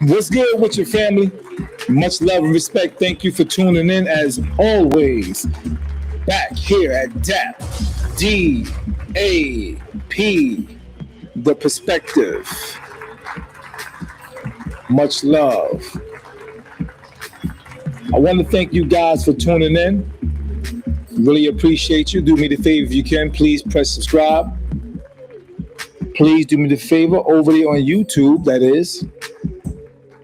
What's good with your family? Much love and respect. Thank you for tuning in as always. Back here at D.A.P. D.A.P. The perspective. Much love. I want to thank you guys for tuning in. Really appreciate you. Do me the favor if you can. Please press subscribe. Please do me the favor over there on YouTube, that is.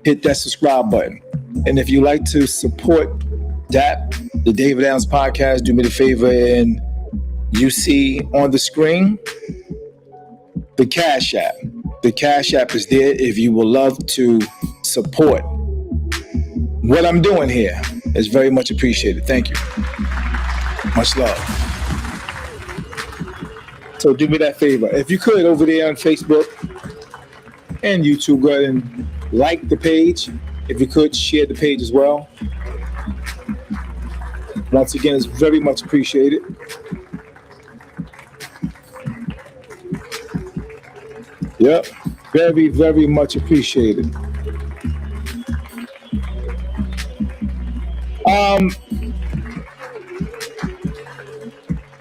Hit that subscribe button. And if you like to support D.A.P., the David Adams Podcast, do me the favor and you see on the screen the Cash App. The Cash App is there if you would love to support what I'm doing here. It's very much appreciated. Thank you. Much love. So do me that favor. If you could, over there on Facebook and YouTube, go ahead and like the page. If you could, share the page as well. Once again, it's very much appreciated. Yep, very, very much appreciated.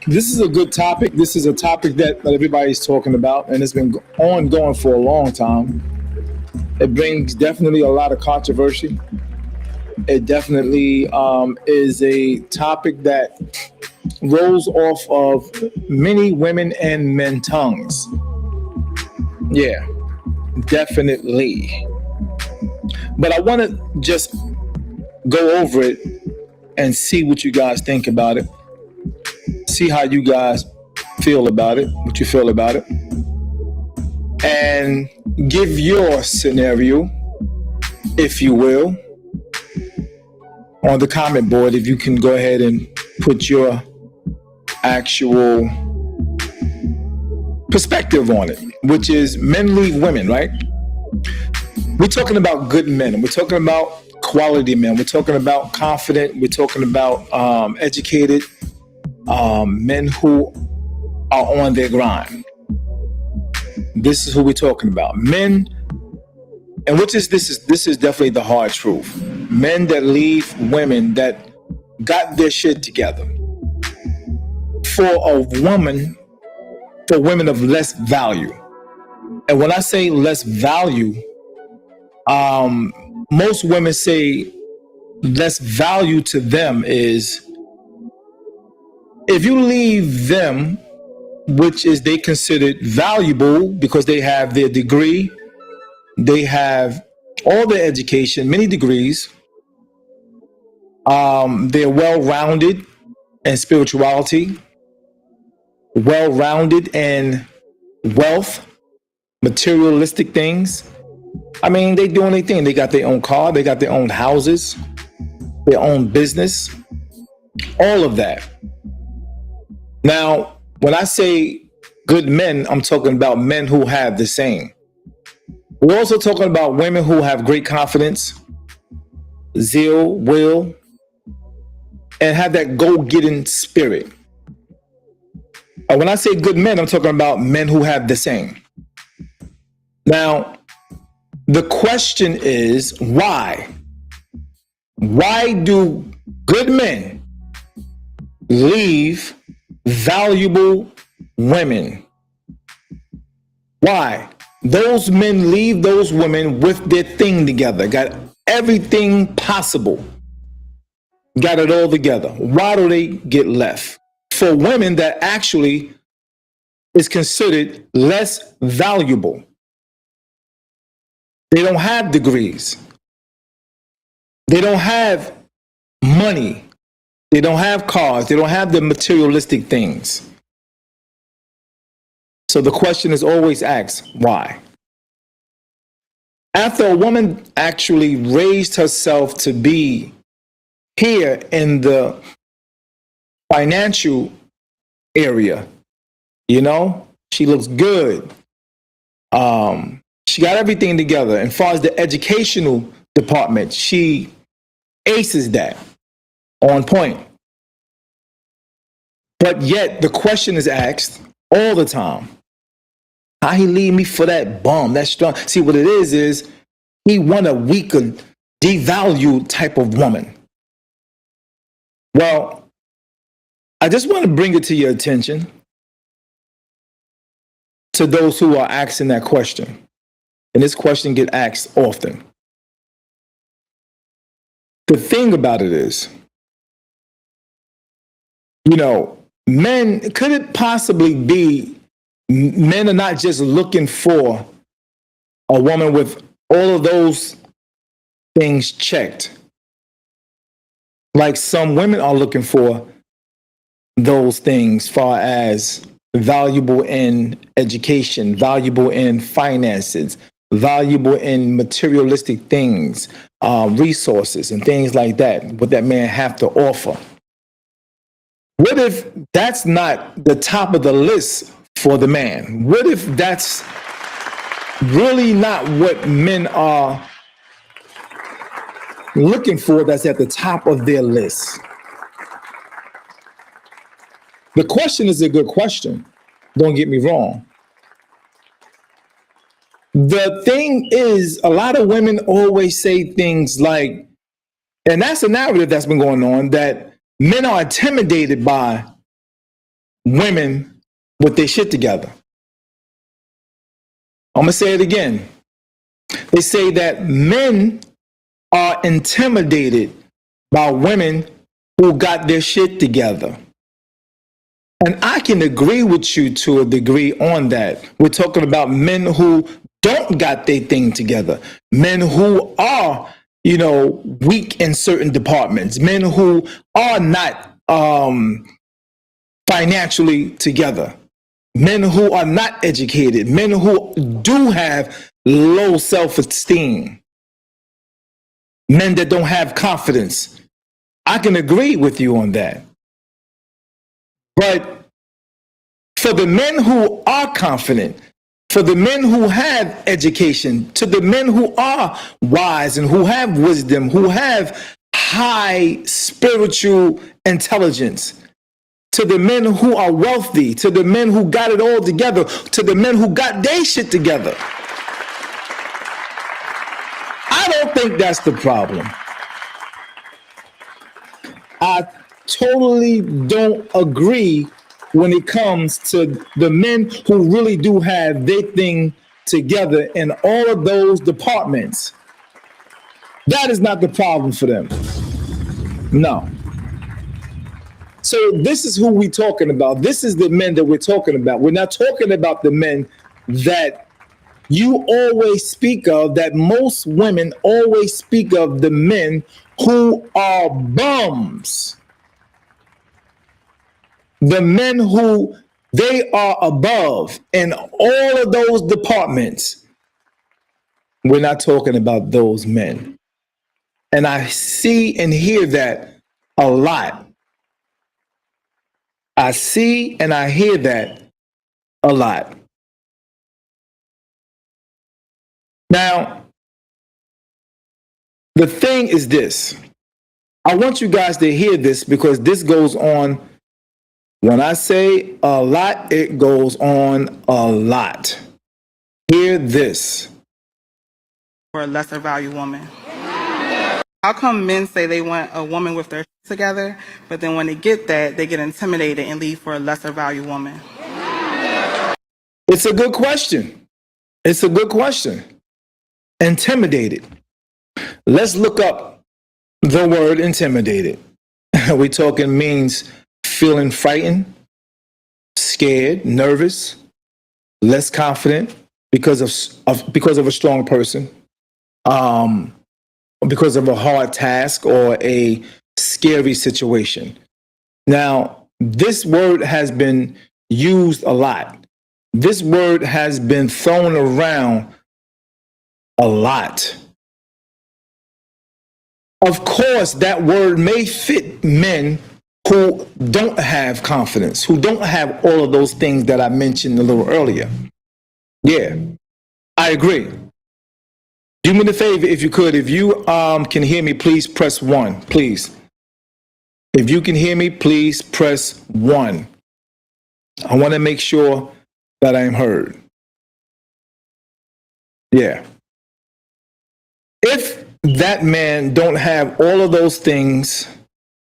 This is a good topic. This is a topic that everybody's talking about, and it's been ongoing for a long time. It brings definitely a lot of controversy. It definitely is a topic that rolls off of many women and men tongues. Yeah, definitely. But I want to just go over it and see what you guys think about it. See how you guys feel about it, what you feel about it. And give your scenario, if you will, on the comment board. If you can go ahead and put your actual perspective on it, which is men leave women, right? We're talking about good men. We're talking about quality men. We're talking about confident. We're talking about educated men who are on their grind. This is who we're talking about. Men, and this is definitely the hard truth. Men that leave women that got their shit together for women of less value. And when I say less value, most women say less value to them is if you leave them, which is they considered valuable because they have their degree, they have all their education, many degrees, they're well-rounded in spirituality, well-rounded in wealth, materialistic things. I mean, they doing their thing. They got their own car, they got their own houses, their own business, all of that. Now, when I say good men, I'm talking about men who have the same. We're also talking about women who have great confidence, zeal, will, and have that go-getting spirit. And when I say good men, I'm talking about men who have the same. Now, the question is why? Why do good men leave valuable women? Why? Those men leave those women with their thing together, got everything possible, got it all together. Why do they get left? For women that actually is considered less valuable. They don't have degrees. They don't have money. They don't have cars. They don't have the materialistic things. So the question is always asked, why? After a woman actually raised herself to be here in the financial area, she looks good. She got everything together. And as far as the educational department, she aces that on point. But yet the question is asked all the time, how he leave me for that bum, that strong? See, what it is He want a weaker, devalued type of woman. Well, I just want to bring it to your attention, to those who are asking that question. And this question get asked often. The thing about it is, men, could it possibly be men are not just looking for a woman with all of those things checked, like some women are looking for those things, far as valuable in education, valuable in finances, valuable in materialistic things, resources and things like that, what that man have to offer. What if that's not the top of the list for the man? What if that's really not what men are looking for, that's at the top of their list? The question is a good question. Don't get me wrong. The thing is, a lot of women always say things like, and that's a narrative that's been going on, that men are intimidated by women with their shit together. I'm going to say it again. They say that men are intimidated by women who got their shit together. And I can agree with you to a degree on that. We're talking about men who don't got their thing together, men who are, weak in certain departments, men who are not financially together, men who are not educated, men who do have low self-esteem, men that don't have confidence. I can agree with you on that. But for the men who are confident, for the men who have education, to the men who are wise and who have wisdom, who have high spiritual intelligence, to the men who are wealthy, to the men who got it all together, to the men who got their shit together, I don't think that's the problem. I totally don't agree when it comes to the men who really do have their thing together in all of those departments. That is not the problem for them. No. So this is who we're talking about. This is the men that we're talking about. We're not talking about the men that you always speak of, that most women always speak of, the men who are bums. The men who they are above in all of those departments. We're not talking about those men. And I see and hear that a lot. I see and I hear that a lot. Now, the thing is this. I want you guys to hear this, because this goes on. When I say a lot, it goes on a lot. Hear this. For a lesser value woman. How come men say they want a woman with their shit together, but then when they get that, they get intimidated and leave for a lesser value woman? It's a good question. It's a good question. Intimidated. Let's look up the word intimidated. We're talking means feeling frightened, scared, nervous, less confident because of a strong person, because of a hard task or a scary situation. Now, this word has been used a lot. This word has been thrown around a lot. Of course, that word may fit men who don't have confidence, who don't have all of those things that I mentioned a little earlier. Yeah, I agree. Do me the favor, if you could, if you can hear me, please press 1, please. If you can hear me, please press 1. I want to make sure that I am heard. Yeah. If that man don't have all of those things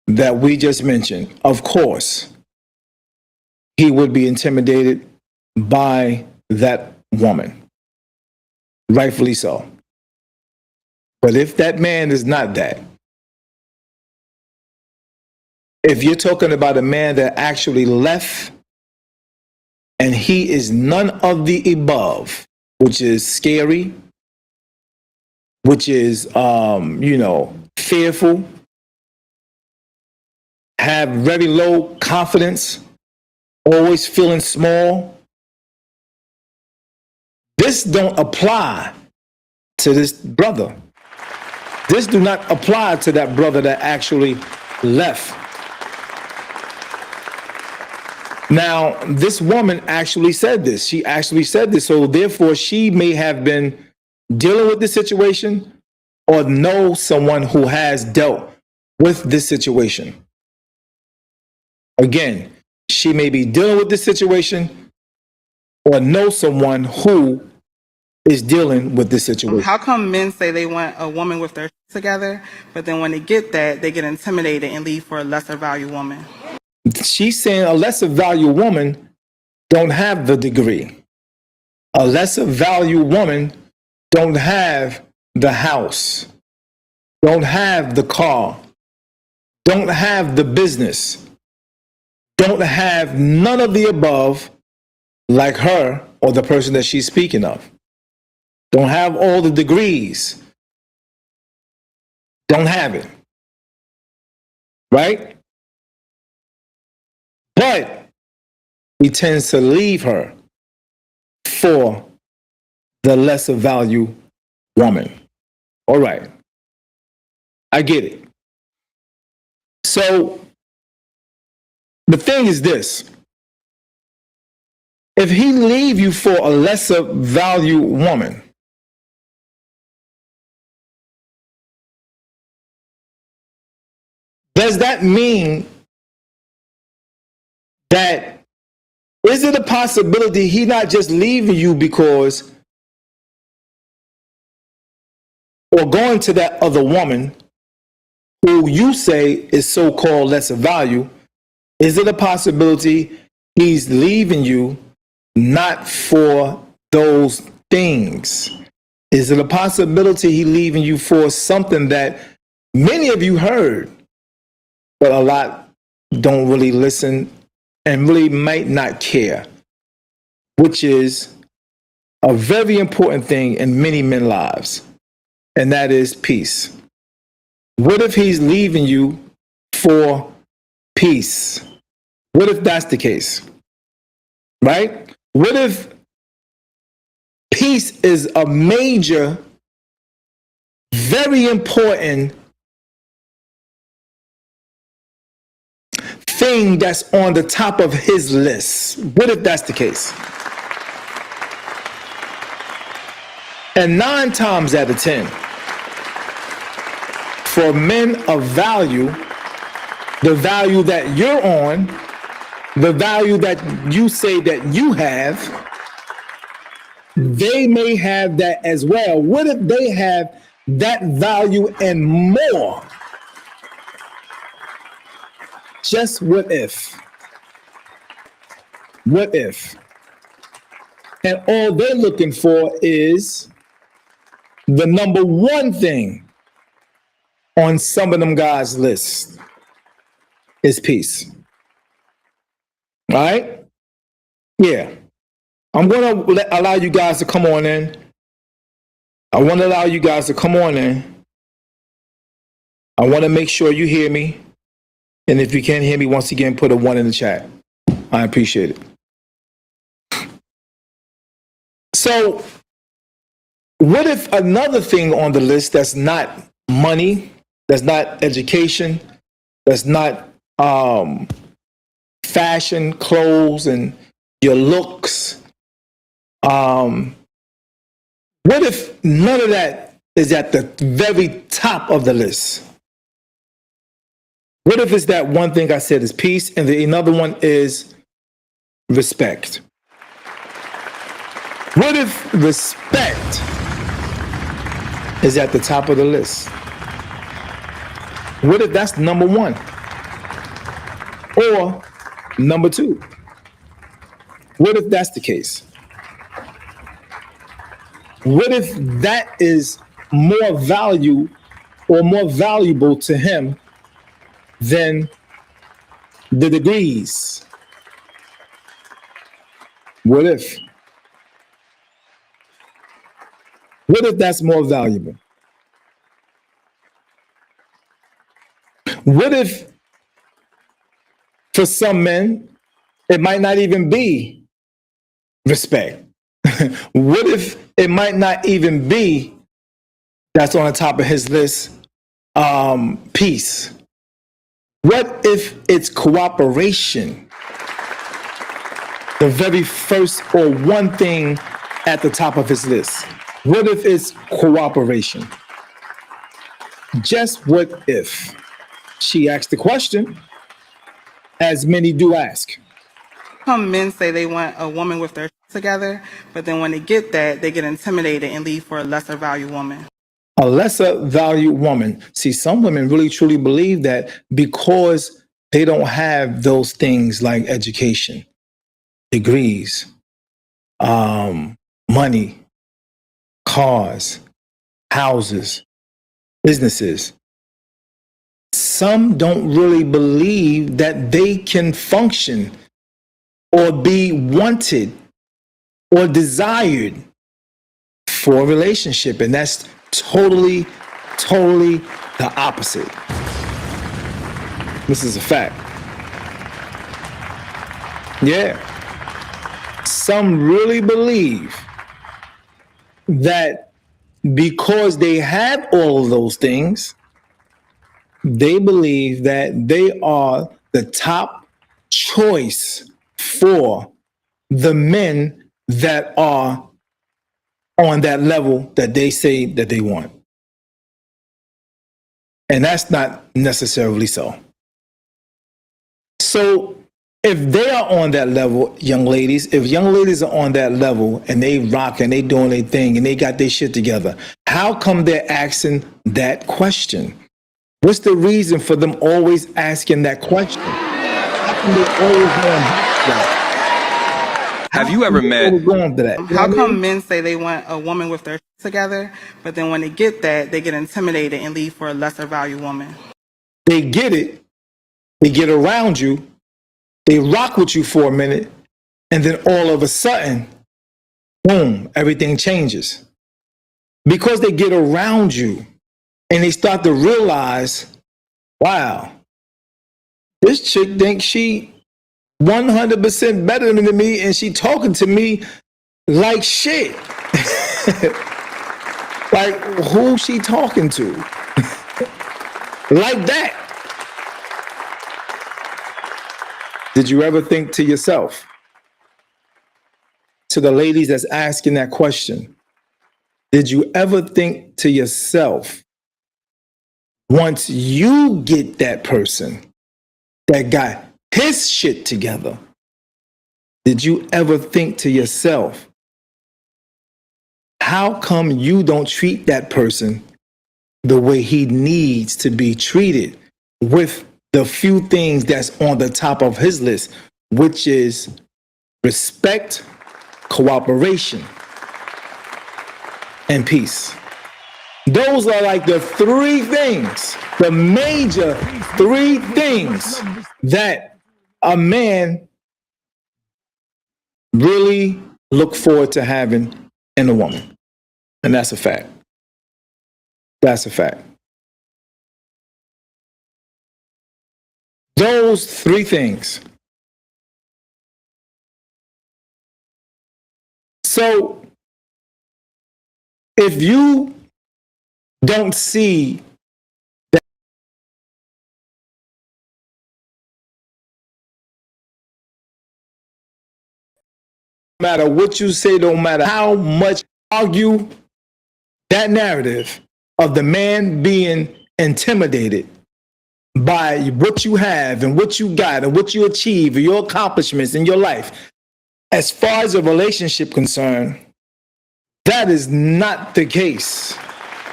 that we just mentioned, of course, he would be intimidated by that woman. Rightfully so. But if that man is not that, if you're talking about a man that actually left and he is none of the above, which is scary, which is, fearful, have very low confidence, always feeling small, this don't apply to this brother. This do not apply to that brother that actually left. Now, this woman actually said this. She actually said this. So therefore, she may have been dealing with this situation or know someone who has dealt with this situation. Again, she may be dealing with this situation or know someone who is dealing with this situation. How come men say they want a woman with their together, but then when they get that, they get intimidated and leave for a lesser value woman? She's saying a lesser value woman don't have the degree. A lesser value woman don't have the house, don't have the car, don't have the business, don't have none of the above like her or the person that she's speaking of. Don't have all the degrees. Don't have it. Right? But he tends to leave her for the lesser value woman. All right. I get it. So the thing is this. If he leave you for a lesser value woman, does that mean that, is it a possibility he not just leaving you because, or going to that other woman who you say is so-called lesser value, is it a possibility he's leaving you not for those things? Is it a possibility he leaving you for something that many of you heard, but a lot don't really listen and really might not care, which is a very important thing in many men's lives, and that is peace. What if he's leaving you for peace? What if that's the case? Right? What if peace is a major, very important thing that's on the top of his list? What if that's the case? And 9 times out of 10, for men of value, the value that you're on, the value that you say that you have, they may have that as well. What if they have that value and more? Just what if? What if? And all they're looking for is the number one thing on some of them guys' list is peace. All right? Yeah. I'm going to allow you guys to come on in. I want to allow you guys to come on in. I want to make sure you hear me. And if you can't hear me, once again, put a 1 in the chat. I appreciate it. So, what if another thing on the list that's not money, that's not education, that's not fashion, clothes, and your looks, what if none of that is at the very top of the list? What if it's that one thing I said is peace, and another one is respect? What if respect is at the top of the list? What if that's number one or number two? What if that's the case? What if that is more value or more valuable to him than the degrees? What if? What if that's more valuable? What if for some men, it might not even be respect? What if it might not even be that's on the top of his list, peace? What if it's cooperation? The very first or one thing at the top of his list. What if it's cooperation? Just what if? She asked the question, as many do ask. Some men say they want a woman with their shit together, but then when they get that, they get intimidated and leave for a lesser value woman. A lesser value woman. See, some women really truly believe that because they don't have those things like education, degrees, money, cars, houses, businesses. Some don't really believe that they can function or be wanted or desired for a relationship. And that's totally the opposite. This is a fact. Yeah. Some really believe that because they have all of those things, they believe that they are the top choice for the men that are on that level that they say that they want. And that's not necessarily so. So if they are on that level, young ladies, if young ladies are on that level and they rock and they doing their thing and they got their shit together, how come they're asking that question? What's the reason for them always asking that question? How come they always going that? Have you ever met? How come men say they want a woman with their shit together, but then when they get that, they get intimidated and leave for a lesser value woman? They get it, they get around you, they rock with you for a minute, and then all of a sudden, boom, everything changes. Because they get around you and they start to realize, wow, this chick thinks she 100% better than me and she talking to me like shit. Like, who she talking to? Like that. Did you ever think to yourself, to the ladies that's asking that question, did you ever think to yourself, once you get that person that got his shit together, did you ever think to yourself, how come you don't treat that person the way he needs to be treated with the few things that's on the top of his list, which is respect, cooperation, and peace? Those are like the three things, the major three things that a man really look forward to having in a woman. And that's a fact. That's a fact. Those three things. So if you don't see that no matter what you say, no matter how much argue that narrative of the man being intimidated by what you have and what you got and what you achieve and your accomplishments in your life, as far as a relationship concerned, that is not the case.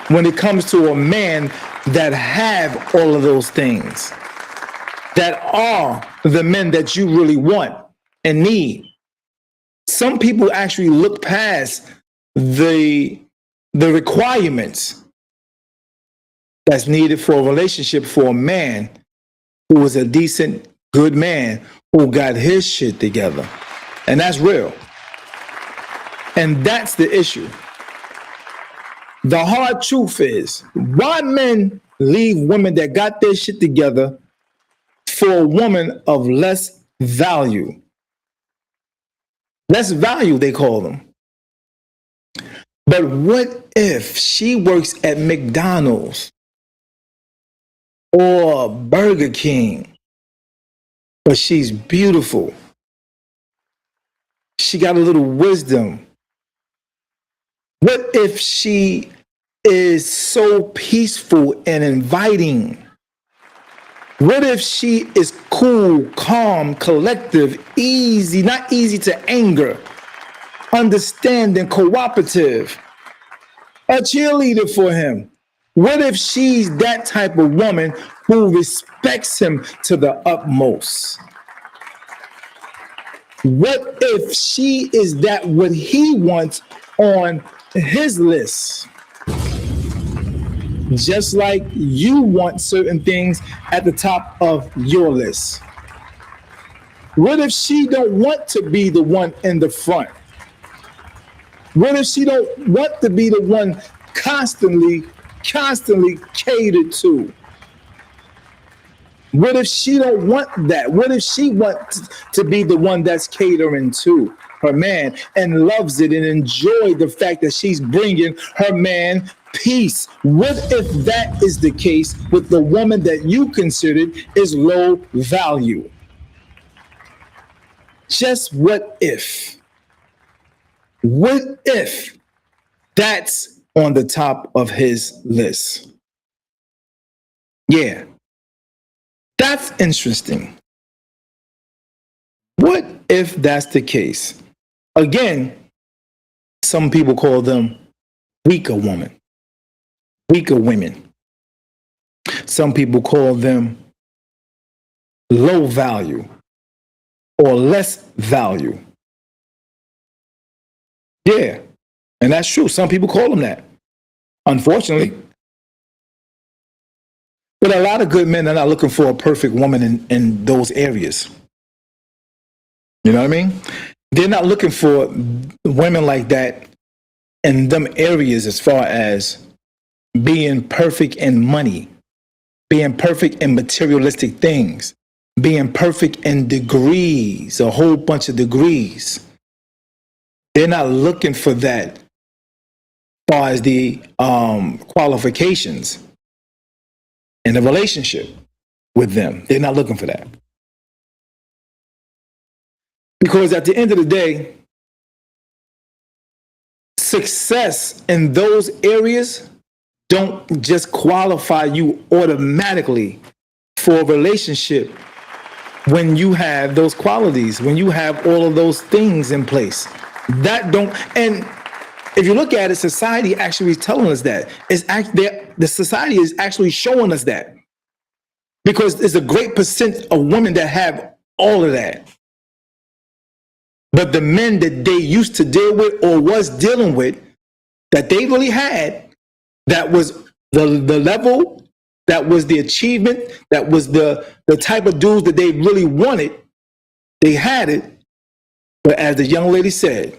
when it comes to a man that have all of those things, that are the men that you really want and need. Some people actually look past the requirements that's needed for a relationship for a man who is a decent, good man who got his shit together. And that's real. And that's the issue. The hard truth is, why men leave women that got their shit together for a woman of less value? Less value, they call them. But what if she works at McDonald's or Burger King, but she's beautiful? She got a little wisdom. What if she is so peaceful and inviting? What if she is cool, calm, collective, easy, not easy to anger, understanding, cooperative, a cheerleader for him? What if she's that type of woman who respects him to the utmost? What if she is that what he wants on his list? Just like you want certain things at the top of your list. What if she don't want to be the one in the front? What if she don't want to be the one constantly catered to? What if she don't want that? What if she wants to be the one that's catering to her man and loves it and enjoy the fact that she's bringing her man peace? What if that is the case with the woman that you considered is low value? Just what if? What if that's on the top of his list? Yeah, that's interesting. What if that's the case? Again, some people call them weaker women. Weaker women. Some people call them low value or less value. Yeah, and that's true. Some people call them that, unfortunately. But a lot of good men are not looking for a perfect woman in those areas. You know what I mean? They're not looking for women like that in them areas as far as being perfect in money, being perfect in materialistic things, being perfect in degrees, a whole bunch of degrees. They're not looking for that as far as the qualifications in a relationship with them. They're not looking for that. Because at the end of the day, success in those areas don't just qualify you automatically for a relationship when you have those qualities, when you have all of those things in place. That don't, and if you look at it, society actually is telling us that. The society is actually showing us that. Because there's a great percent of women that have all of that. But the men that they used to deal with or was dealing with, that they really had, that was the level, that was the achievement, that was the type of dudes that they really wanted, they had it. But as the young lady said,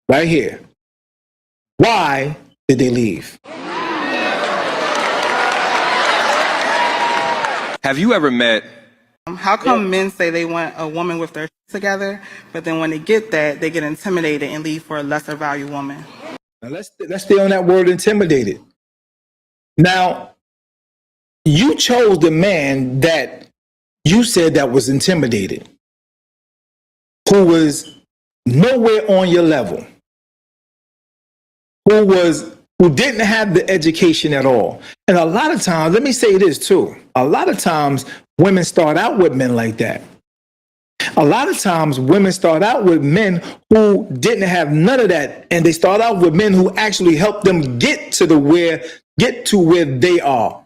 right here, why did they leave? Have you ever met? How come men say they want a woman with their shit together, but then when they get that, they get intimidated and leave for a lesser value woman? Now let's stay on that word, intimidated. Now, you chose the man that you said that was intimidated, who was nowhere on your level, who didn't have the education at all. And a lot of times, let me say this too, a lot of times women start out with men like that. A lot of times women start out with men who didn't have none of that, and they start out with men who actually help them get to where they are,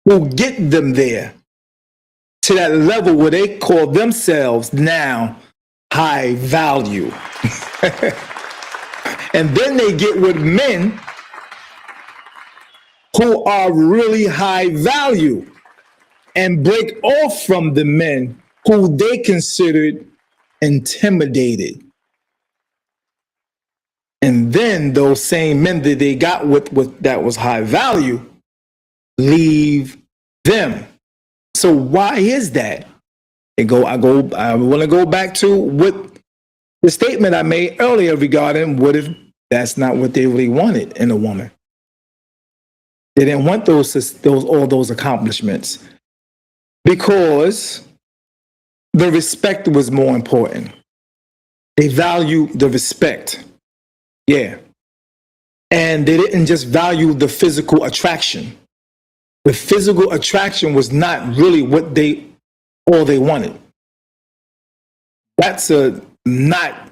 who get them there to that level where they call themselves now high value. And then they get with men who are really high value and break off from the men who they considered intimidated. And then those same men that they got with that was high value leave them. So why is that? I want to go back to what the statement I made earlier regarding what if that's not what they really wanted in a woman. They didn't want all those accomplishments because the respect was more important. They value the respect. Yeah. And they didn't just value the physical attraction. The physical attraction was not really what all they wanted. That's not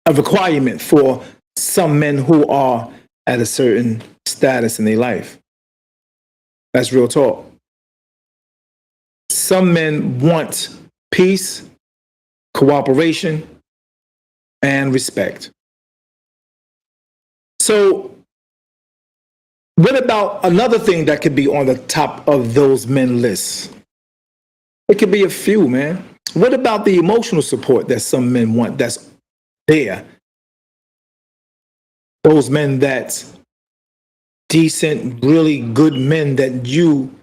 a requirement for some men who are at a certain status in their life. That's real talk. Some men want peace, cooperation, and respect. So, what about another thing that could be on the top of those men lists? It could be a few, man. What about the emotional support that some men want that's there? Those men that's decent, really good men that you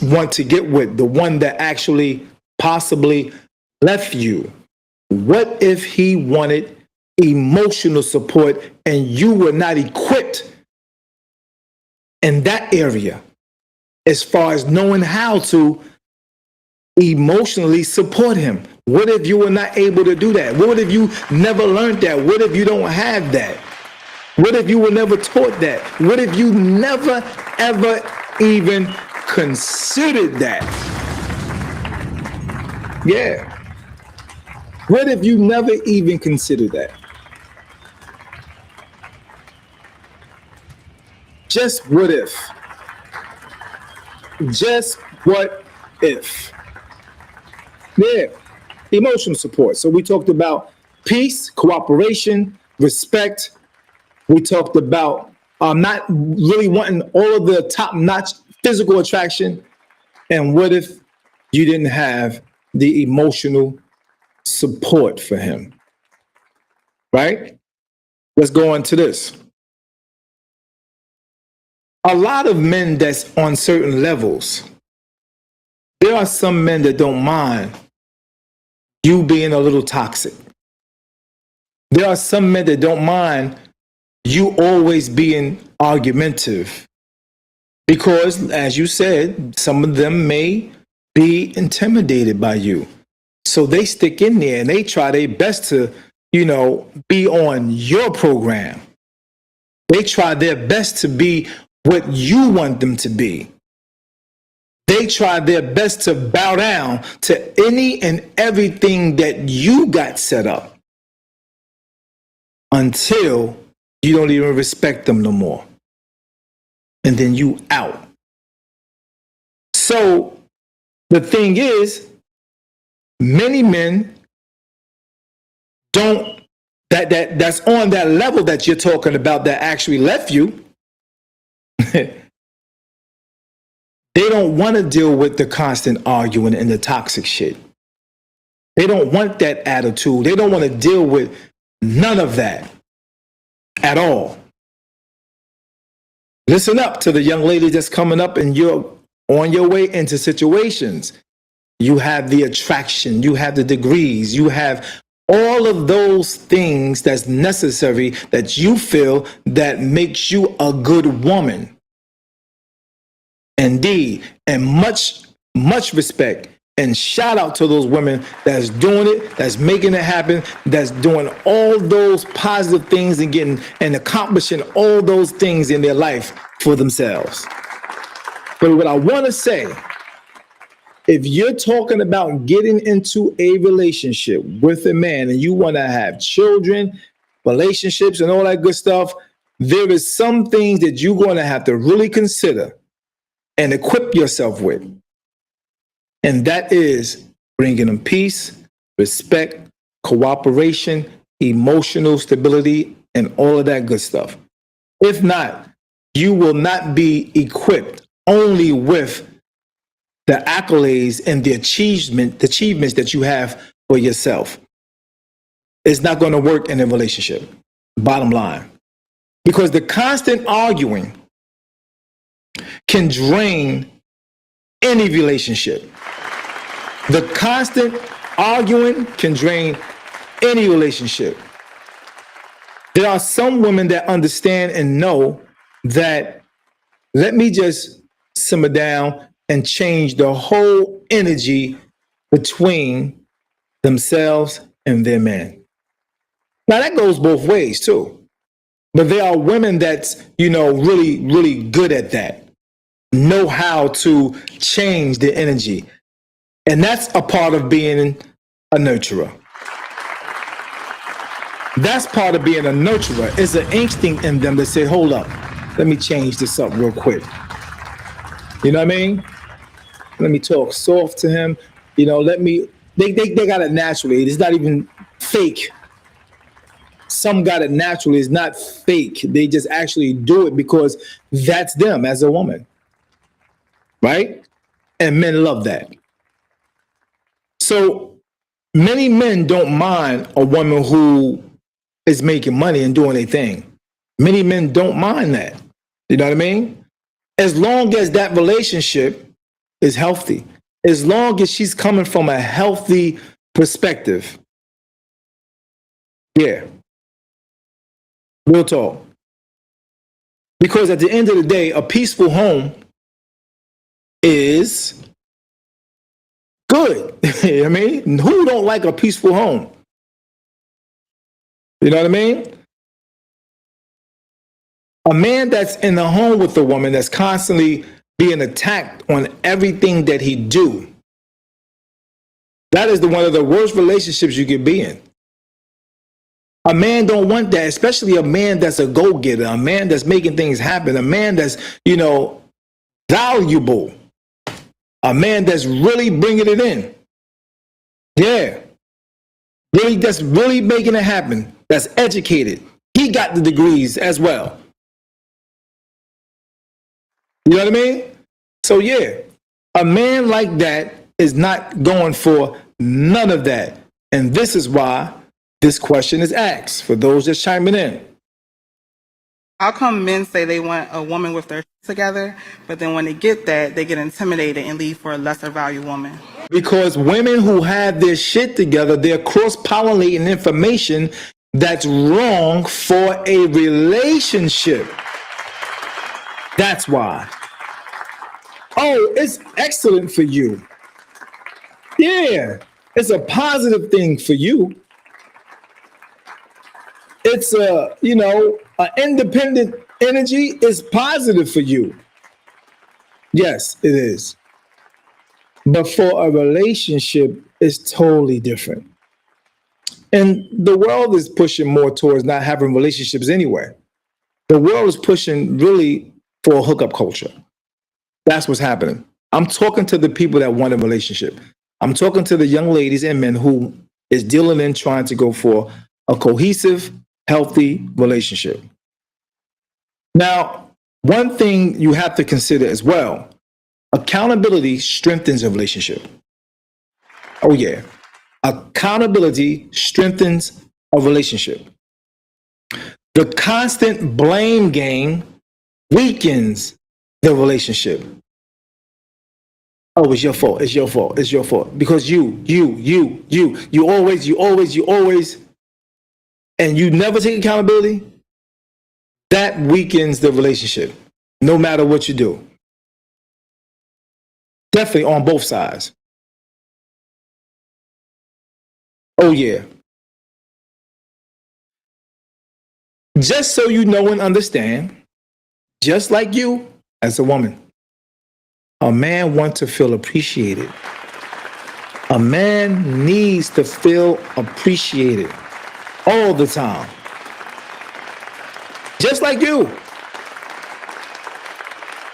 want to get with, the one that actually possibly left you. What if he wanted emotional support and you were not equipped in that area as far as knowing how to emotionally support him? What if you were not able to do that? What if you never learned that? What if you don't have that? What if you were never taught that? What if you never, ever even considered that? Yeah. What if you never even considered that? Just what if? Just what if? Yeah. Emotional support. So we talked about peace, cooperation, respect. We talked about not really wanting all of the top-notch physical attraction. And what if you didn't have the emotional support for him? Right? Let's go on to this. A lot of men that's on certain levels, there are some men that don't mind you being a little toxic. There are some men that don't mind you always being argumentative. Because, as you said, some of them may be intimidated by you. So they stick in there and they try their best to, be on your program. They try their best to be what you want them to be. They try their best to bow down to any and everything that you got set up until you don't even respect them no more. And then you out. So the thing is, many men that's on that level that you're talking about that actually left you. They don't want to deal with the constant arguing and the toxic shit. They don't want that attitude. They don't want to deal with none of that at all. Listen up to the young lady that's coming up and you're on your way into situations. You have the attraction, you have the degrees, you have all of those things that's necessary that you feel that makes you a good woman. Indeed, and much respect and shout out to those women that's doing it, that's making it happen, that's doing all those positive things and getting and accomplishing all those things in their life for themselves. But what I want to say If you're talking about getting into a relationship with a man and you want to have children, relationships, and all that good stuff, there is some things that you're going to have to really consider and equip yourself with. And that is bringing them peace, respect, cooperation, emotional stability, and all of that good stuff. If not, you will not be equipped only with the accolades and the achievements that you have for yourself. It's not going to work in a relationship. Bottom line. Because the constant arguing can drain any relationship. The constant arguing can drain any relationship. There are some women that understand and know that let me just simmer down and change the whole energy between themselves and their man. Now that goes both ways too. But there are women that's, really, really good at that. Know how to change the energy. And that's a part of being a nurturer. That's part of being a nurturer. It's an instinct in them that say, hold up, let me change this up real quick. You know what I mean? Let me talk soft to him. They got it naturally. It's not even fake. Some got it naturally. It's not fake. They just actually do it because that's them as a woman. Right? And men love that. So many men don't mind a woman who is making money and doing a thing. Many men don't mind that. You know what I mean? As long as that relationship is healthy, as long as she's coming from a healthy perspective. Yeah. Real talk. Because at the end of the day, a peaceful home is good. You know what I mean? Who don't like a peaceful home? You know what I mean? A man that's in the home with a woman that's constantly being attacked on everything that he do, that is one of the worst relationships you could be in. A man don't want that, especially a man that's a go-getter, a man that's making things happen, a man that's, valuable, a man that's really bringing it in. Yeah. Really, that's really making it happen. That's educated. He got the degrees as well. You know what I mean? So yeah, a man like that is not going for none of that. And this is why this question is asked for those just chiming in. How come men say they want a woman with their together, but then when they get that, they get intimidated and leave for a lesser value woman? Because women who have their shit together, they're cross-pollinating information that's wrong for a relationship. That's why. Oh, it's excellent for you. Yeah, it's a positive thing for you. It's an independent energy is positive for you. Yes, it is. But for a relationship, it's totally different. And the world is pushing more towards not having relationships anyway. The world is pushing really for a hookup culture. That's what's happening. I'm talking to the people that want a relationship. I'm talking to the young ladies and men who is dealing in trying to go for a cohesive, healthy relationship. Now, one thing you have to consider as well, accountability strengthens a relationship. Oh yeah. Accountability strengthens a relationship. The constant blame game weakens the relationship. Oh, it's your fault. It's your fault. It's your fault. Because you always, and you never take accountability, that weakens the relationship, no matter what you do. Definitely on both sides. Oh, yeah. Just so you know and understand, just like you as a woman, A man wants to feel appreciated. A man needs to feel appreciated all the time. Just like you.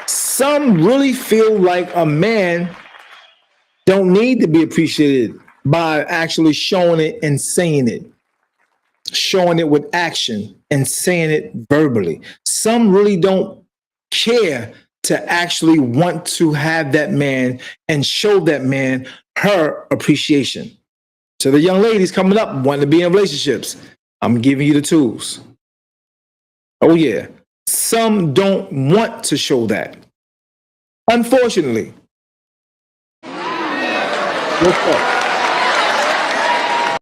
Some really feel like a man don't need to be appreciated by actually showing it and saying it, showing it with action and saying it verbally. Some really don't care to actually want to have that man and show that man her appreciation. So the young ladies coming up wanting to be in relationships, I'm giving you the tools. Oh yeah. Some don't want to show that. Unfortunately.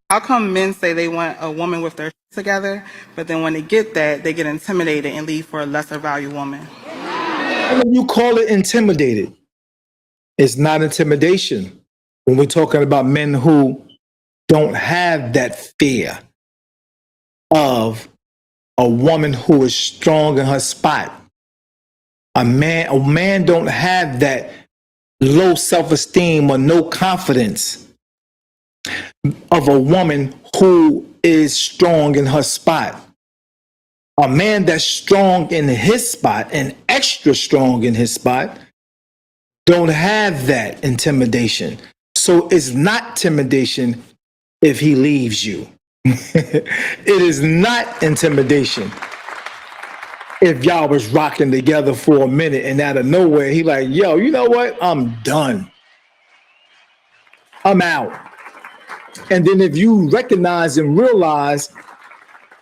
How come men say they want a woman with their together, but then when they get that, they get intimidated and leave for a lesser value woman? When you call it intimidated, it's not intimidation. When we're talking about men who don't have that fear of a woman who is strong in her spot. A man don't have that low self-esteem or no confidence of a woman who is strong in her spot. A man that's strong in his spot and extra strong in his spot don't have that intimidation. So it's not intimidation if he leaves you. It is not intimidation if y'all was rocking together for a minute and out of nowhere he like, yo, you know what? I'm done. I'm out. And then if you recognize and realize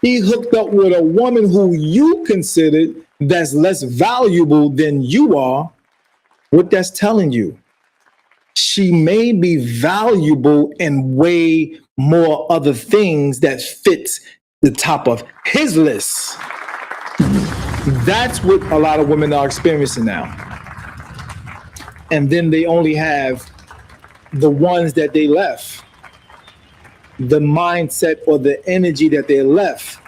he hooked up with a woman who you considered that's less valuable than you are, what that's telling you, she may be valuable in way more other things that fits the top of his list. That's what a lot of women are experiencing now. And then they only have the ones that they left, the mindset or the energy that they left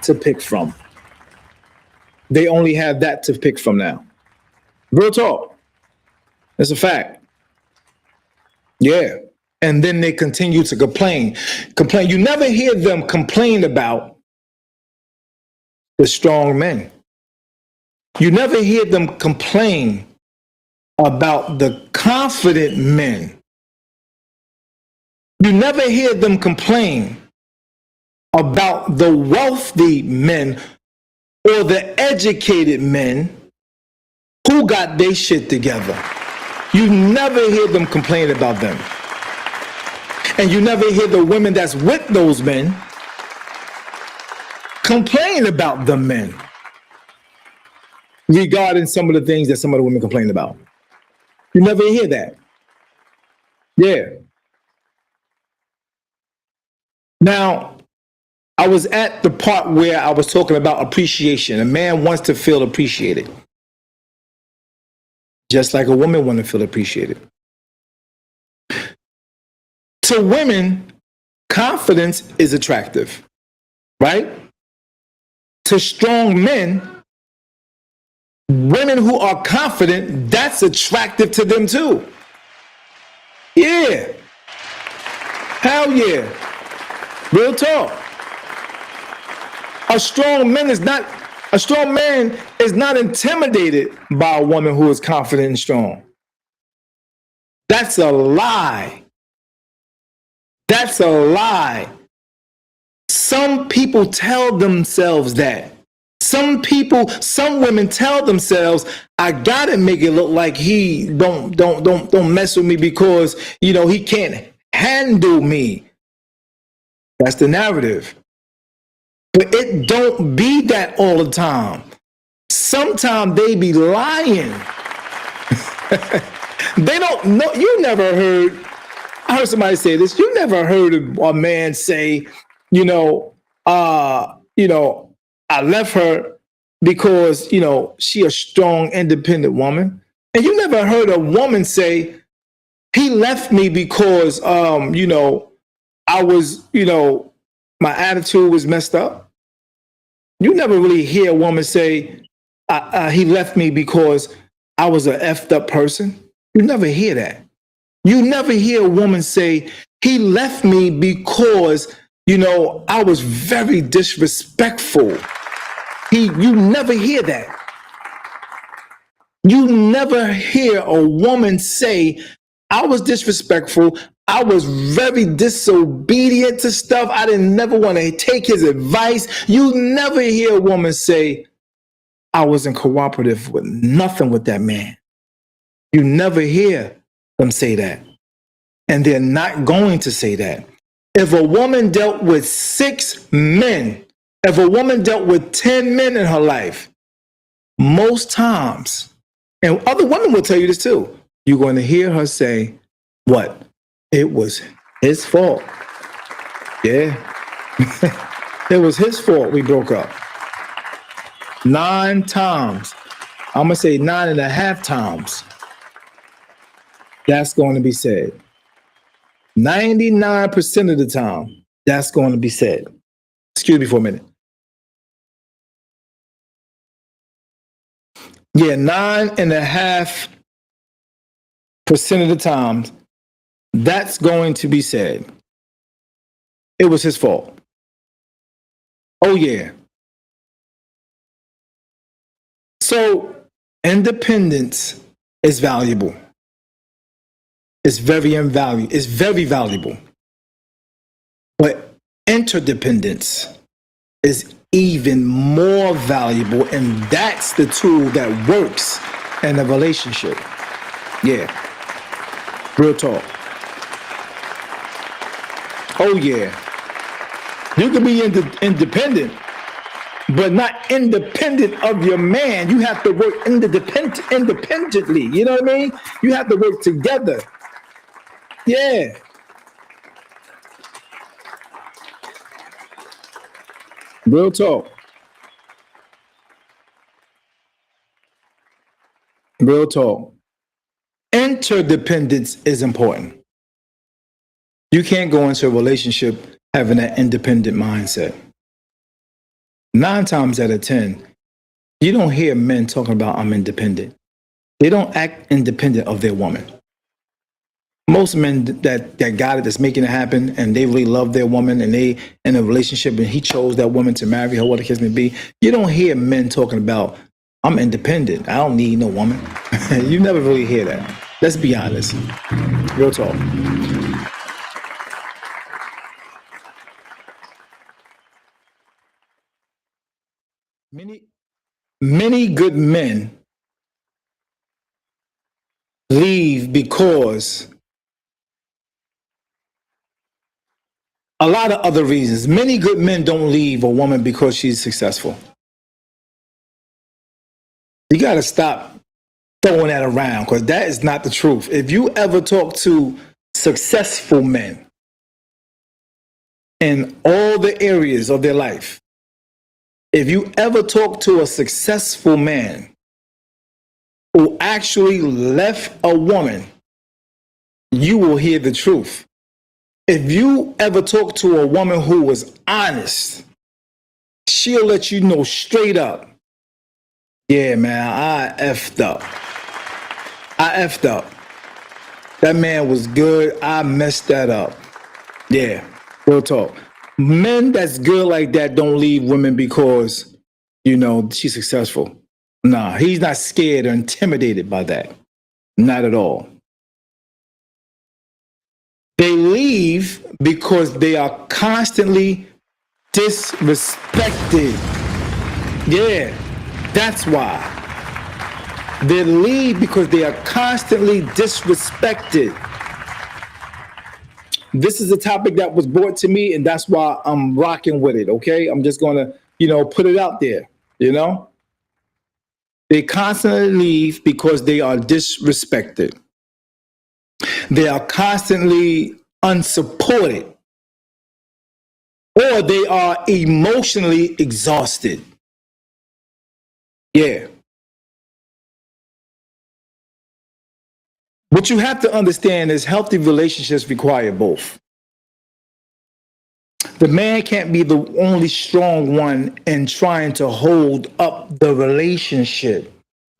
to pick from. They only have that to pick from now. Real talk. That's a fact. Yeah. And then they continue to complain. You never hear them complain about the strong men. You never hear them complain about the confident men. You never hear them complain about the wealthy men or the educated men who got their shit together. You never hear them complain about them. And you never hear the women that's with those men complain about the men regarding some of the things that some of the women complain about. You never hear that. Yeah. Now, I was at the part where I was talking about appreciation. A man wants to feel appreciated. Just like a woman wants to feel appreciated. To women, confidence is attractive, right? To strong men, women who are confident, that's attractive to them too. Yeah. Hell yeah. Real talk. A strong man is not intimidated by a woman who is confident and strong. That's a lie. That's a lie. Some people tell themselves that. Some women tell themselves, I gotta make it look like he don't mess with me because, you know, he can't handle me. That's the narrative. But it don't be that all the time. Sometimes they be lying. They don't know. I heard somebody say this. You never heard a man say, I left her because, she a strong, independent woman. And you never heard a woman say, he left me because, I was, my attitude was messed up. You never really hear a woman say, he left me because I was an effed up person. You never hear that. You never hear a woman say, he left me because, I was very disrespectful. You never hear that. You never hear a woman say, I was disrespectful. I was very disobedient to stuff. I didn't never want to take his advice. You never hear a woman say, I wasn't cooperative with nothing with that man. You never hear them say that. And they're not going to say that. If a woman dealt with 6 men, if a woman dealt with 10 men in her life, most times, and other women will tell you this too, you're going to hear her say, what? It was his fault. Yeah. It was his fault we broke up. 9 times. I'm going to say 9.5 times. That's going to be said. 99% of the time, that's going to be said. Excuse me for a minute. Yeah, 9.5% of the time, that's going to be said. It was his fault. Oh, yeah. So, independence is valuable. It's very invaluable. It's very valuable. But interdependence is even more valuable, and that's the tool that works in a relationship. Yeah. Real talk. Oh, yeah. You can be independent, but not independent of your man. You have to work independently. You know what I mean? You have to work together. Yeah. Real talk. Real talk. Interdependence is important. You can't go into a relationship having that independent mindset. 9 times out of 10, you don't hear men talking about I'm independent. They don't act independent of their woman. Most men that got it, that's making it happen, and they really love their woman, and they in a relationship, and he chose that woman to marry her, what the case may be. You don't hear men talking about I'm independent. I don't need no woman. You never really hear that. Let's be honest. Real talk. Many good men leave because a lot of other reasons. Many good men don't leave a woman because she's successful. You got to stop throwing that around, because that is not the truth. If you ever talk to successful men in all the areas of their life, if you ever talk to a successful man who actually left a woman, you will hear the truth. If you ever talk to a woman who was honest, she'll let you know straight up, yeah, man, I effed up. That man was good. I messed that up. Yeah, real talk. Men that's good like that don't leave women because, she's successful. Nah, he's not scared or intimidated by that. Not at all. They leave because they are constantly disrespected. Yeah, that's why. They leave because they are constantly disrespected. This is a topic that was brought to me, and that's why I'm rocking with it, okay? I'm just going to, put it out there, They constantly leave because they are disrespected. They are constantly unsupported, or they are emotionally exhausted. Yeah. What you have to understand is healthy relationships require both. The man can't be the only strong one in trying to hold up the relationship.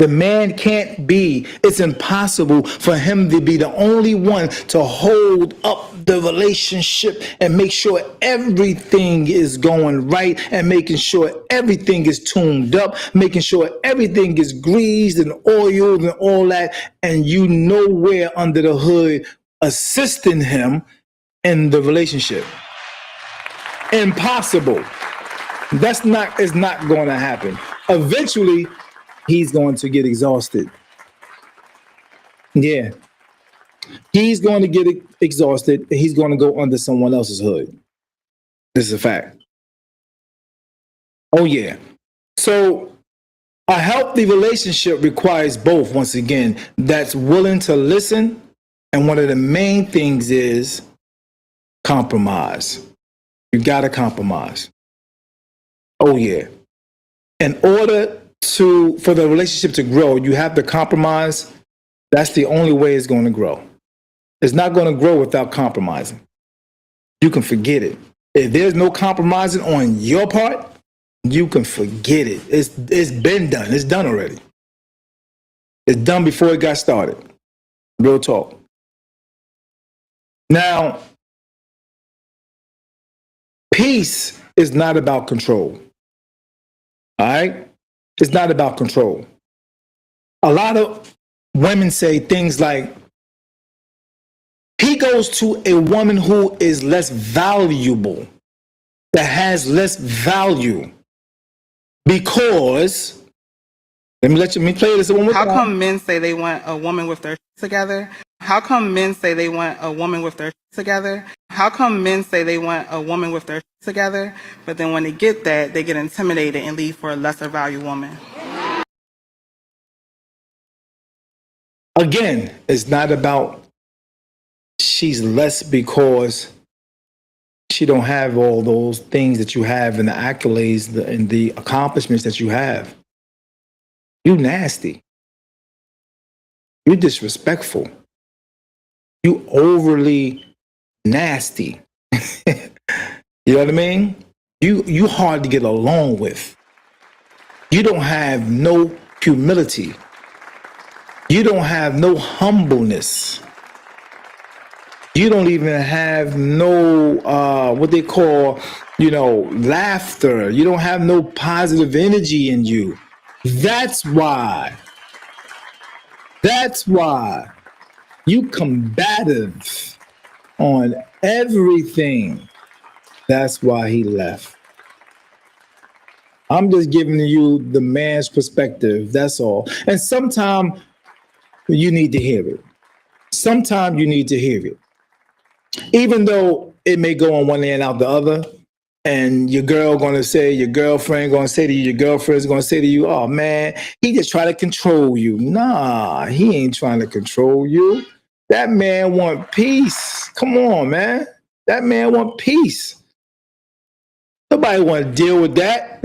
The man can't be, it's impossible for him to be the only one to hold up the relationship and make sure everything is going right and making sure everything is tuned up, making sure everything is greased and oiled and all that. And you nowhere under the hood assisting him in the relationship. Impossible. It's not going to happen. Eventually, he's going to get exhausted. Yeah. He's going to get exhausted. He's going to go under someone else's hood. This is a fact. Oh, yeah. So a healthy relationship requires both, once again, that's willing to listen. And one of the main things is compromise. You got to compromise. Oh, yeah. In order for the relationship to grow, you have to compromise. That's the only way it's going to grow. It's not going to grow without compromising. You can forget it. If there's no compromising on your part, you can forget it. It's been done. It's done already. It's done before it got started. Real talk. Now, peace is not about control. All right? It's not about control. A lot of women say things like, he goes to a woman who is less valuable, that has less value, because, let me play this one more time. How come men say they want a woman with their together? How come men say they want a woman with their together? How come men say they want a woman with their together, but then when they get that, they get intimidated and leave for a lesser value woman? Again, it's not about she's less because she don't have all those things that you have and the accolades and the accomplishments that you have. You nasty. You disrespectful. You overly nasty. You know what I mean? You hard to get along with. You don't have no humility. You don't have no humbleness. You don't even have no what they call, laughter. You don't have no positive energy in you. That's why you combative on everything. That's why he left. I'm just giving you the man's perspective. That's all. And sometimes you need to hear it. Sometimes you need to hear it. Even though it may go on one end out the other, and your girlfriend going to say to you, your girlfriend's going to say to you, oh man, he just try to control you. Nah, he ain't trying to control you. That man want peace. Come on, man. That man want peace. Nobody want to deal with that.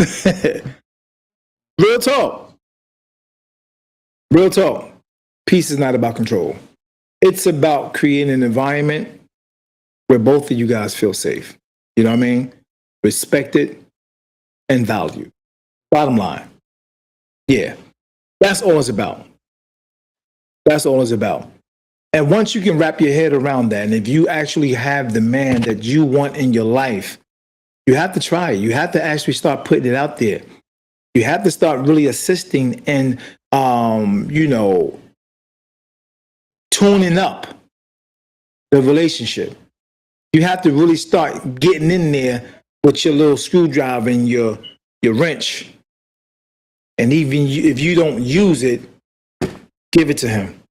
Real talk. Real talk. Peace is not about control. It's about creating an environment where both of you guys feel safe. You know what I mean? Respected and valued. Bottom line. Yeah. That's all it's about. That's all it's about. And once you can wrap your head around that, and if you actually have the man that you want in your life, you have to try it. You have to actually start putting it out there. You have to start really assisting in, tuning up the relationship. You have to really start getting in there with your little screwdriver and your wrench. And even if you don't use it, give it to him.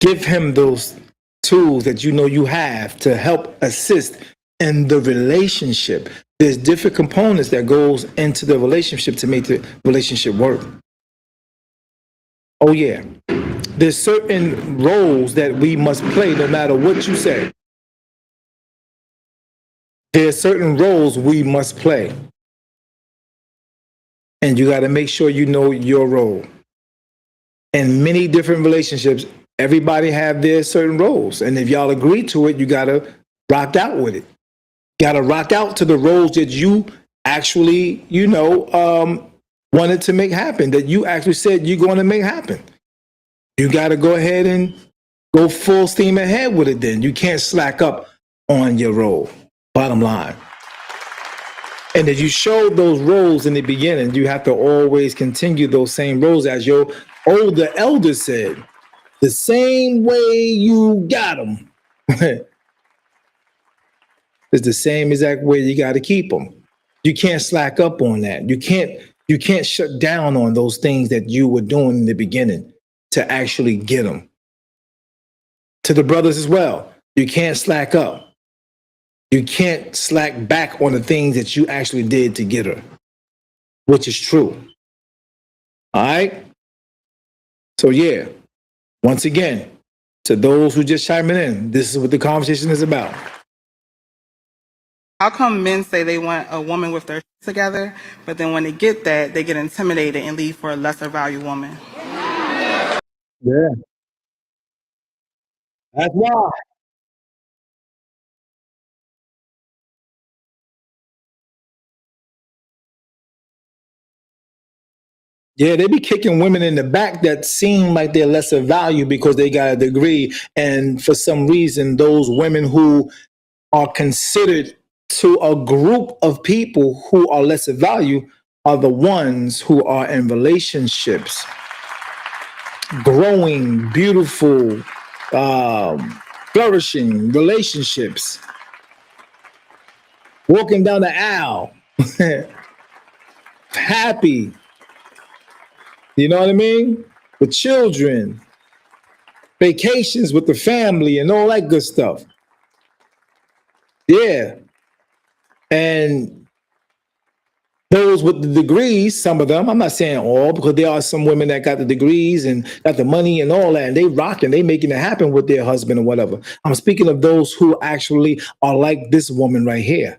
Give him those tools that you have to help assist in the relationship. There's different components that goes into the relationship to make the relationship work. Oh yeah. There's certain roles that we must play no matter what you say. There's certain roles we must play. And you got to make sure you know your role. In many different relationships, everybody have their certain roles. And if y'all agree to it, you got to rock out with it. Got to rock out to the roles that you actually, wanted to make happen, that you actually said you're going to make happen. You got to go ahead and go full steam ahead with it then. You can't slack up on your role, bottom line. And as you showed those roles in the beginning, you have to always continue those same roles as your older elder said. The same way you got them is the same exact way you got to keep them. You can't slack up on that. You can't shut down on those things that you were doing in the beginning to actually get them. To the brothers as well, you can't slack up. You can't slack back on the things that you actually did to get her, which is true. All right? So, yeah, once again, to those who just chiming in, this is what the conversation is about. How come men say they want a woman with their shit together, but then when they get that, they get intimidated and leave for a lesser value woman? Yeah, that's why. Yeah, they be kicking women in the back that seem like they're lesser value because they got a degree. And for some reason, those women who are considered to a group of people who are lesser value are the ones who are in relationships, growing, beautiful, flourishing relationships, walking down the aisle, happy. You know what I mean? With children, vacations with the family, and all that good stuff. Yeah. And those with the degrees, some of them, I'm not saying all, because there are some women that got the degrees and got the money and all that, and they rocking, they making it happen with their husband or whatever. I'm speaking of those who actually are like this woman right here.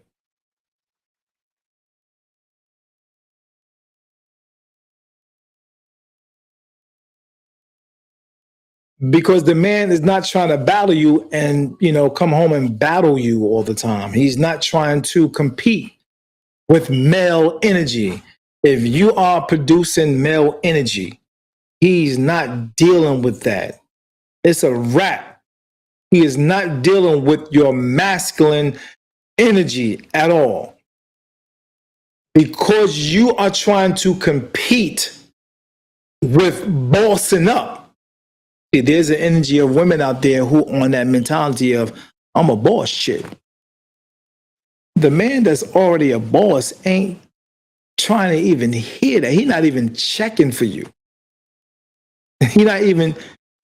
Because the man is not trying to battle you and, come home and battle you all the time. He's not trying to compete with male energy. If you are producing male energy, he's not dealing with that. It's a wrap. He is not dealing with your masculine energy at all. Because you are trying to compete with bossing up. There's an energy of women out there who on that mentality of, I'm a boss chick. The man that's already a boss ain't trying to even hear that. He's not even checking for you. You're not even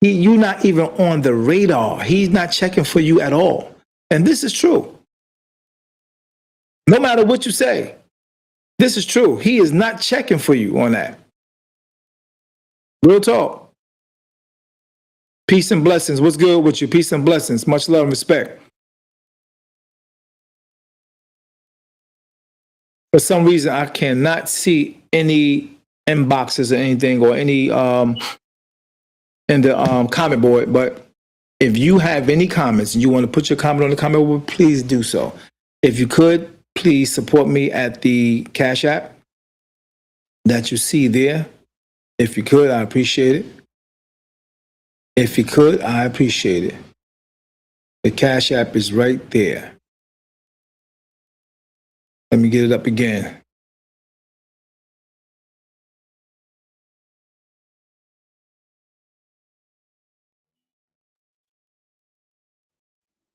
on the radar. He's not checking for you at all. And this is true. No matter what you say, this is true. He is not checking for you on that. Real talk. Peace and blessings. What's good with you? Peace and blessings. Much love and respect. For some reason, I cannot see any inboxes or anything or any in the comment board. But if you have any comments and you want to put your comment on the comment board, please do so. If you could, please support me at the Cash App that you see there. If you could, I appreciate it. If you could, I appreciate it. The Cash App is right there. Let me get it up again.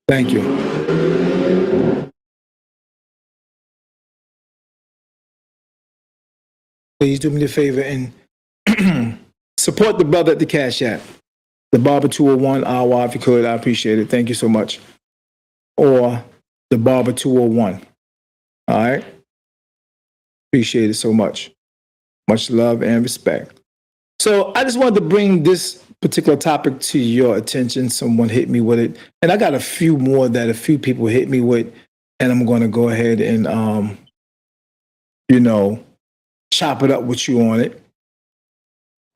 Thank you. Please do me the favor and support the brother at the Cash App. The Barber 201 RY, if you could, I appreciate it. Thank you so much. Or the Barber 201. All right? Appreciate it so much. Much love and respect. So I just wanted to bring this particular topic to your attention. Someone hit me with it. And I got a few more that a few people hit me with. And I'm going to go ahead and, chop it up with you on it.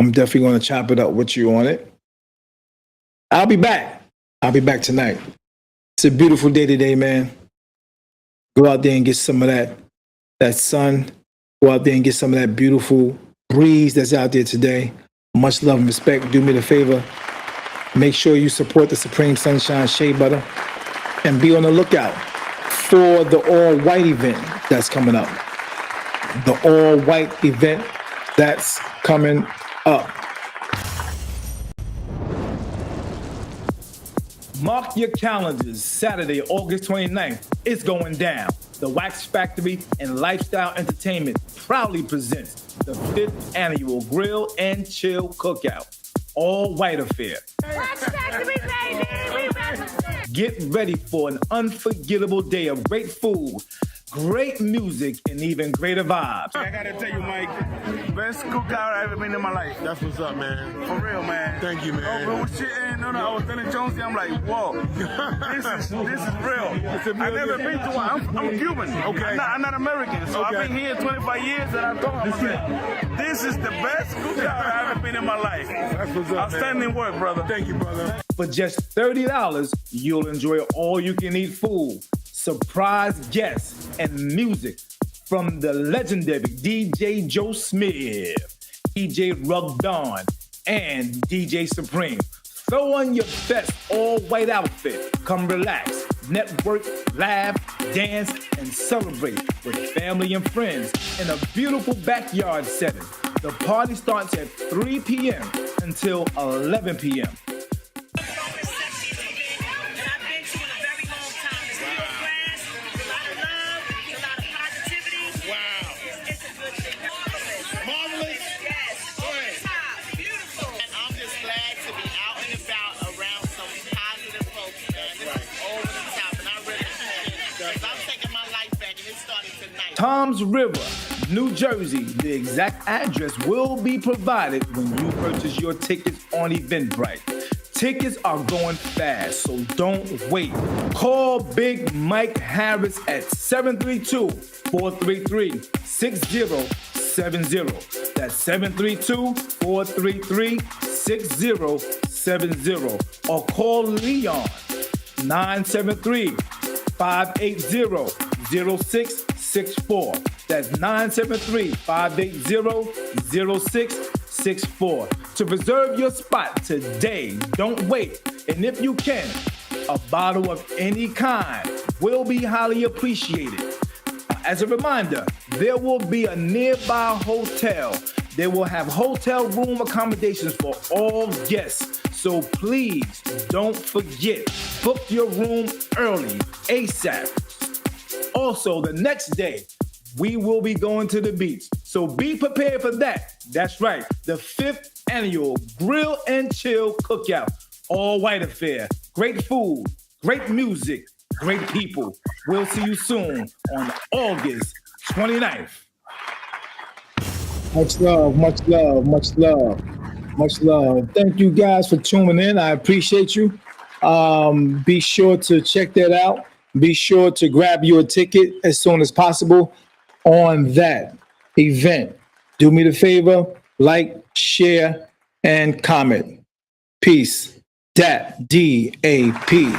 I'm definitely going to chop it up with you on it. I'll be back. I'll be back tonight. It's a beautiful day today, man. Go out there and get some of that sun. Go out there and get some of that beautiful breeze that's out there today. Much love and respect. Do me the favor. Make sure you support the Supreme Sunshine Shea Butter and be on the lookout for the all-white event that's coming up. The all-white event that's coming up. Mark your calendars. Saturday, August 29th. It's going down. The Wax Factory and Lifestyle Entertainment proudly presents the 5th annual Grill and Chill Cookout. All white affair. Wax Factory, baby! We represent! Get ready for an unforgettable day of great food, great music, and even greater vibes. I gotta tell you, Mike, best cookout I've ever been in my life. That's what's up, man. For real, man. Thank you, man. Oh, but shit, I was telling Jonesy, I'm like, whoa, this is real. I've never been to one. I'm Cuban. Okay. I'm not American. So Okay. I've been here 25 years, and I told him, this is the best cookout I've ever been in my life. That's what's up, Outstanding man. work, brother. Thank you, brother. For just $30, you'll enjoy all-you-can-eat food, surprise guests, and music from the legendary DJ Joe Smith, DJ Rugdon, and DJ Supreme. Throw on your best all-white outfit. Come relax, network, laugh, dance, and celebrate with family and friends in a beautiful backyard setting. The party starts at 3 p.m. until 11 p.m. Tom's River, New Jersey. The exact address will be provided when you purchase your tickets on Eventbrite. Tickets are going fast, so don't wait. Call Big Mike Harris at 732-433-6070. That's 732-433-6070. Or call Leon 973-580-0664. That's 973-580-0664. To reserve your spot today, don't wait. And if you can, a bottle of any kind will be highly appreciated. As a reminder, there will be a nearby hotel. They will have hotel room accommodations for all guests. So please don't forget, book your room early, ASAP. Also, the next day, we will be going to the beach. So be prepared for that. That's right, the 5th annual Grill and Chill Cookout. All white affair. Great food, great music, great people. We'll see you soon on August 29th. Much love, much love, much love, much love. Thank you guys for tuning in. I appreciate you. Be sure to check that out. Be sure to grab your ticket as soon as possible on that event. Do me the favor, like, share, and comment. Peace. D.A.P.